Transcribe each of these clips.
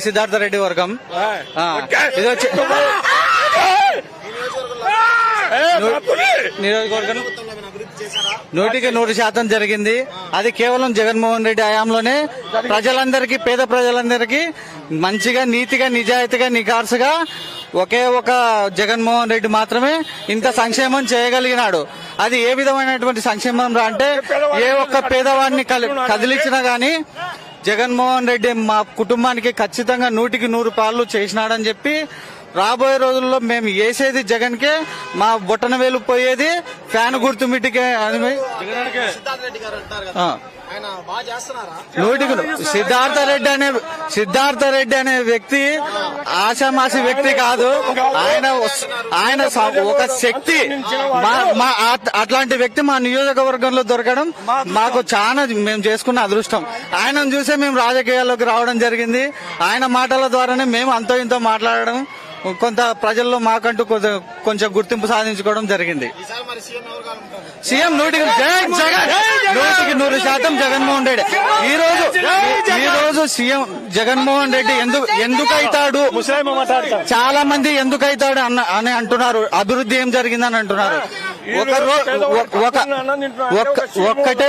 సిద్ధార్థ రెడ్డి వర్గం ఇది వచ్చి నియోజకవర్గం 100% జరిగింది. అది కేవలం జగన్మోహన్ రెడ్డి హయాంలోనే ప్రజలందరికీ, పేద ప్రజలందరికీ మంచిగా, నీతిగా, నిజాయితీగా, నిఖార్సుగా ఒకే ఒక జగన్మోహన్ రెడ్డి మాత్రమే ఇంత సంక్షేమం చేయగలిగినాడు. అది ఏ విధమైనటువంటి సంక్షేమం అంటే ఏ ఒక్క పేదవాడిని కదిలించినా గానీ జగన్మోహన్ రెడ్డి మా కుటుంబానికి ఖచ్చితంగా 100% పాలు చేసినాడని చెప్పి, రాబోయే రోజుల్లో మేము వేసేది జగన్ కే, మా బొట్టన వేలు పోయేది ఫ్యాన్ గుర్తు మిట్టికే అని సిద్ధార్థ రెడ్డి అనే వ్యక్తి ఆశామాసి వ్యక్తి కాదు. ఆయన ఒక శక్తి. అట్లాంటి వ్యక్తి మా నియోజకవర్గంలో దొరకడం మాకు చాలా, మేము చేసుకున్న అదృష్టం. ఆయనను చూసే మేము రాజకీయాల్లోకి రావడం జరిగింది. ఆయన మాటల ద్వారానే మేము అంతో ఇంతో మాట్లాడడం, కొంత ప్రజల్లో మాకంటూ కొంచెం గుర్తింపు సాధించుకోవడం జరిగింది. సీఎం 100% జగన్మోహన్ రెడ్డి. ఈ రోజు సీఎం జగన్మోహన్ రెడ్డి ఎందుకు అవుతాడు, చాలా మంది ఎందుకు అవుతాడు అని అంటున్నారు. అభివృద్ధి ఏం జరిగిందని అంటున్నారు.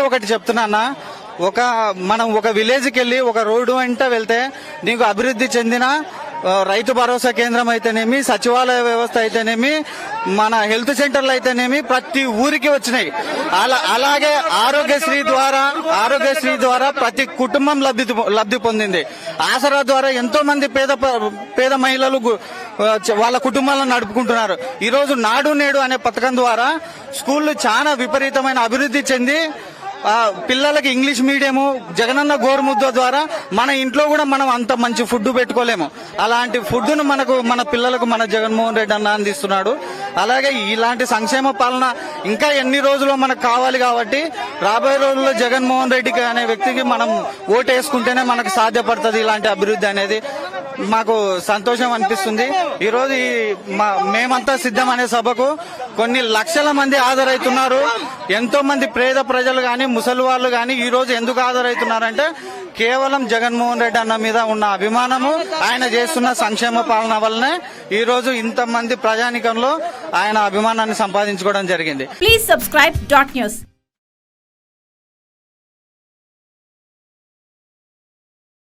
ఒకటి చెప్తున్నా, మనం ఒక విలేజ్ కి వెళ్లి ఒక రోడ్డు వెంట వెళ్తే నీకు అభివృద్ధి చెందిన రైతు భరోసా కేంద్రం అయితేనేమి, సచివాలయ వ్యవస్థ అయితేనేమి, మన హెల్త్ సెంటర్లు అయితేనేమి ప్రతి ఊరికి వచ్చినాయి. అలాగే ఆరోగ్యశ్రీ ద్వారా ప్రతి కుటుంబం లబ్ధి పొందింది. ఆసరా ద్వారా ఎంతో మంది పేద మహిళలు వాళ్ళ కుటుంబాలను నడుపుకుంటున్నారు. ఈ రోజు నాడు నేడు అనే పథకం ద్వారా స్కూళ్లు చాలా విపరీతమైన అభివృద్ధి చెంది పిల్లలకి ఇంగ్లీష్ మీడియము, జగనన్న గోరుముద్ద ద్వారా మన ఇంట్లో కూడా మనం అంత మంచి ఫుడ్ పెట్టుకోలేము. అలాంటి ఫుడ్ ను మన పిల్లలకు మన జగన్మోహన్ రెడ్డి అన్న అందిస్తున్నాడు. అలాగే ఇలాంటి సంక్షేమ పాలన ఇంకా ఎన్ని రోజులు మనకు కావాలి. కాబట్టి రాబోయే రోజుల్లో జగన్మోహన్ రెడ్డికి అనే వ్యక్తికి మనం ఓటు వేసుకుంటేనే మనకు సాధ్యపడుతుంది ఇలాంటి అభివృద్ధి అనేది. మాకు సంతోషం అనిపిస్తుంది. ఈ రోజు మేమంతా సిద్ధం అనే సభకు కొన్ని లక్షల మంది హాజరవుతున్నారు. ఎంతో మంది పేద ప్రజలు గాని, ముసలి వాళ్ళు గాని ఈ రోజు ఎందుకు హాజరవుతున్నారంటే కేవలం జగన్మోహన్ రెడ్డి అన్న మీద ఉన్న అభిమానము, ఆయన చేస్తున్న సంక్షేమ పాలన వల్లనే ఈ రోజు ఇంతమంది ప్రజానికంలో ఆయన అభిమానాన్ని సంపాదించుకోవడం జరిగింది. Please subscribe .news.